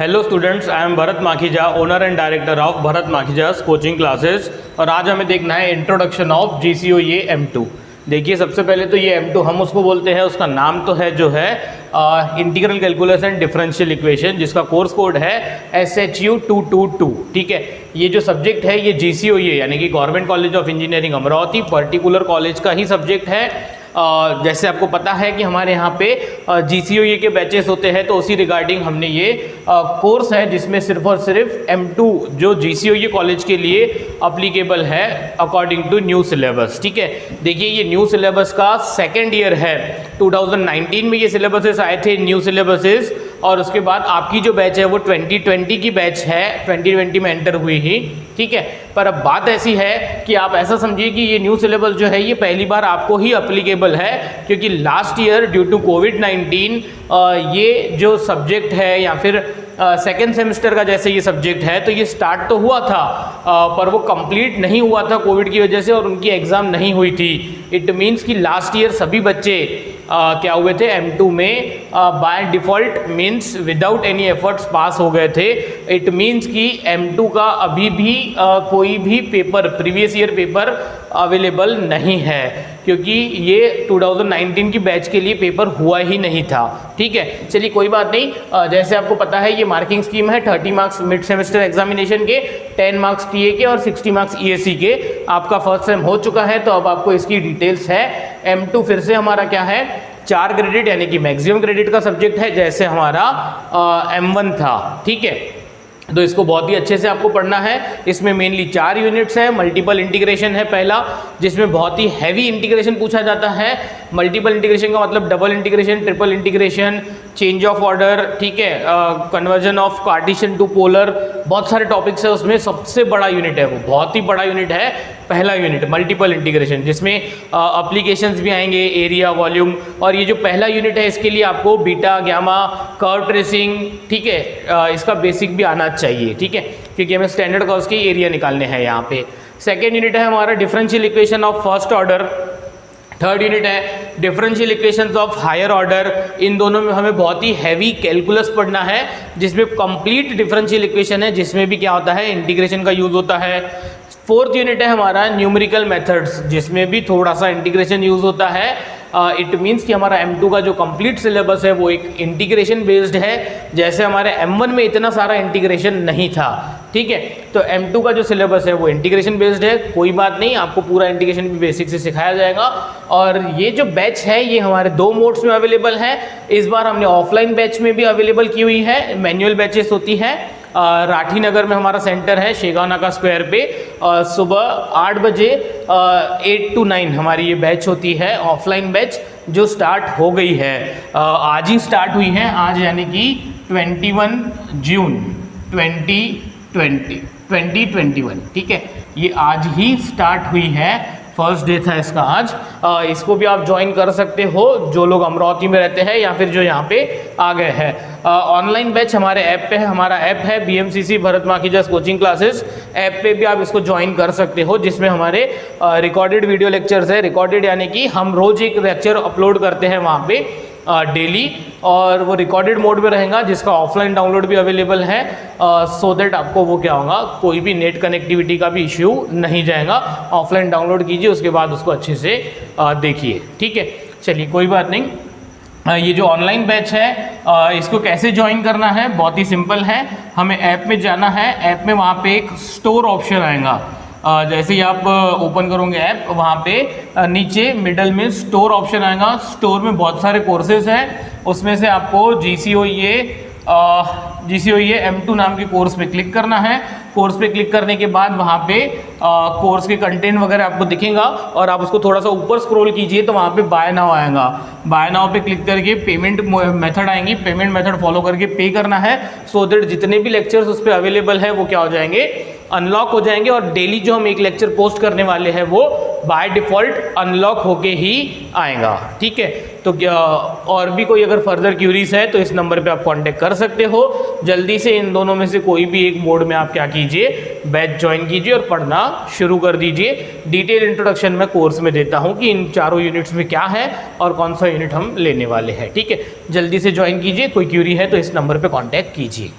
Hello students, I am Bharat Makhija, owner and director of Bharat Makhija's coaching classes. और आज हमें देखना है इंट्रोडक्शन ऑफ GCOE M2। देखिए, सबसे पहले तो ये M2 हम उसको बोलते हैं, उसका नाम तो है जो है integral calculus and differential equation, जिसका कोर्स कोड है SHU 222। ठीक है, ये जो सब्जेक्ट है ये GCOE यानी कि government college of engineering Amravati particular college का ही सब्जेक्ट है। जैसे आपको पता है कि हमारे यहाँ पे GCOE के बैचेस होते हैं, तो उसी रिगार्डिंग हमने ये कोर्स है जिसमें सिर्फ और सिर्फ M2 जो GCOE कॉलेज के लिए अप्लीकेबल है अकॉर्डिंग टू न्यू सिलेबस। ठीक है, देखिए ये न्यू सिलेबस का सेकेंड ईयर है। 2019 में ये सिलेबसेस आए थे, न्यू सिलेबसेस, और उसके बाद आपकी जो बैच है वो 2020 की बैच है, 2020 में एंटर हुई ही। ठीक है, पर अब बात ऐसी है कि आप ऐसा समझिए कि ये न्यू सिलेबस जो है ये पहली बार आपको ही अप्लीकेबल है, क्योंकि लास्ट ईयर ड्यू टू कोविड-19 ये जो सब्जेक्ट है या फिर सेकेंड सेमेस्टर का जैसे ये सब्जेक्ट है, तो ये स्टार्ट तो हुआ था पर वो कंप्लीट नहीं हुआ था कोविड की वजह से, और उनकी एग्ज़ाम नहीं हुई थी। इट मीन्स कि लास्ट ईयर सभी बच्चे क्या हुए थे, M2 में by default means without any efforts pass हो गए थे। इट मीन्स कि M2 का अभी भी कोई भी paper, previous year paper available नहीं है, क्योंकि ये 2019 की बैच के लिए पेपर हुआ ही नहीं था। ठीक है, चलिए कोई बात नहीं। जैसे आपको पता है ये मार्किंग स्कीम है, 30 मार्क्स मिड सेमेस्टर एग्जामिनेशन के, 10 मार्क्स TA के और 60 मार्क्स ESE के। आपका फर्स्ट सेम हो चुका है, तो अब आपको इसकी डिटेल्स है। M2 फिर से हमारा क्या है, 4 क्रेडिट यानी कि मैक्सिमम क्रेडिट का सब्जेक्ट है, जैसे हमारा M1 था। ठीक है, तो इसको बहुत ही अच्छे से आपको पढ़ना है। इसमें मेनली 4 यूनिट्स हैं। मल्टीपल इंटीग्रेशन है पहला, जिसमें बहुत ही हैवी इंटीग्रेशन पूछा जाता है। मल्टीपल इंटीग्रेशन का मतलब double integration, triple integration, change of order, ठीक है, conversion of Cartesian to polar, बहुत सारे टॉपिक्स है उसमें। सबसे बड़ा यूनिट है वो, बहुत ही बड़ा यूनिट है पहला यूनिट मल्टीपल इंटीग्रेशन, जिसमें एप्लीकेशंस भी आएंगे, एरिया, वॉल्यूम। और ये जो पहला यूनिट है इसके लिए आपको बीटा, गामा, कर्व ट्रेसिंग, ठीक है, इसका बेसिक भी आना चाहिए। ठीक है, क्योंकि हमें स्टैंडर्ड कर्व्स के एरिया निकालने हैं यहाँ पे। सेकेंड यूनिट है हमारा differential equation of first order. Third unit है differential equations of higher order. इन दोनों में हमें बहुत ही हैवी कैलकुलस पढ़ना है, जिसमें कंप्लीट डिफरेंशियल इक्वेशन है, जिसमें भी क्या होता है, इंटीग्रेशन का यूज होता है। फोर्थ यूनिट है हमारा न्यूमेरिकल मेथड्स, जिसमें भी थोड़ा सा इंटीग्रेशन यूज होता है। इट मीन्स कि हमारा M2 का जो कंप्लीट सिलेबस है वो एक इंटीग्रेशन बेस्ड है, जैसे हमारे M1 में इतना सारा इंटीग्रेशन नहीं था। ठीक है, तो M2 का जो सिलेबस है वो इंटीग्रेशन बेस्ड है। कोई बात नहीं, आपको पूरा इंटीग्रेशन भी बेसिक से सिखाया जाएगा। और ये जो बैच है ये हमारे 2 मोड्स में अवेलेबल है। इस बार हमने ऑफलाइन बैच में भी अवेलेबल की हुई है, मैनुअल बैचेस होती है। राठी नगर में हमारा सेंटर है, शेगाव नाका स्क्वायर पे। सुबह 8 बजे 8 to 9 हमारी ये बैच होती है, ऑफलाइन बैच, जो स्टार्ट हो गई है। आज ही स्टार्ट हुई है, आज यानी कि 21 जून 2021। ठीक है, ये आज ही स्टार्ट हुई है, फर्स्ट डे था इसका आज। इसको भी आप ज्वाइन कर सकते हो, जो लोग अमरावती में रहते हैं या फिर जो यहाँ पे आ गए हैं। ऑनलाइन बैच हमारे ऐप पे है, हमारा ऐप है BMCC Bharat Makhija's coaching classes. App पे भी आप इसको ज्वाइन कर सकते हो, जिसमें हमारे रिकॉर्डेड वीडियो लेक्चर्स है। रिकॉर्डेड यानी कि हम रोज एक लेक्चर अपलोड करते हैं वहाँ पे डेली, और वो रिकॉर्डेड मोड में रहेगा, जिसका ऑफलाइन डाउनलोड भी अवेलेबल है, सो दैट आपको वो क्या होगा, कोई भी नेट कनेक्टिविटी का भी इश्यू नहीं जाएगा। ऑफलाइन डाउनलोड कीजिए, उसके बाद उसको अच्छे से देखिए। ठीक है, चलिए कोई बात नहीं। ये जो ऑनलाइन बैच है इसको कैसे ज्वाइन करना है, बहुत ही सिंपल है। हमें ऐप में जाना है, ऐप में वहाँ पे एक स्टोर ऑप्शन आएगा। जैसे ही आप ओपन करोगे ऐप, वहाँ पे नीचे मिडल में स्टोर ऑप्शन आएगा। स्टोर में बहुत सारे कोर्सेज हैं, उसमें से आपको GCOE M2 नाम के कोर्स पे क्लिक करना है। कोर्स पे क्लिक करने के बाद वहाँ पे कोर्स के कंटेंट वगैरह आपको दिखेगा, और आप उसको थोड़ा सा ऊपर स्क्रॉल कीजिए तो वहाँ पे बाय नाउ आएगा। बाय नाउ पे क्लिक करके पेमेंट मेथड आएंगी, पेमेंट मेथड फॉलो करके पे करना है, सो दैट जितने भी लेक्चर्स उस पर अवेलेबल है वो क्या हो जाएंगे, अनलॉक हो जाएंगे। और डेली जो हम एक लेक्चर पोस्ट करने वाले हैं वो बाय डिफ़ॉल्ट अनलॉक होके ही आएगा। ठीक है, तो क्या और भी कोई अगर फर्दर क्यूरीज है तो इस नंबर पे आप कांटेक्ट कर सकते हो। जल्दी से इन दोनों में से कोई भी एक मोड में आप क्या कीजिए, बैच ज्वाइन कीजिए और पढ़ना शुरू कर दीजिए। डिटेल इंट्रोडक्शन मैं कोर्स में देता हूँ कि इन चारों यूनिट्स में क्या है और कौन सा यूनिट हम लेने वाले हैं। ठीक है, जल्दी से ज्वाइन कीजिए। कोई क्यूरी है तो इस नंबर पर कॉन्टैक्ट कीजिए।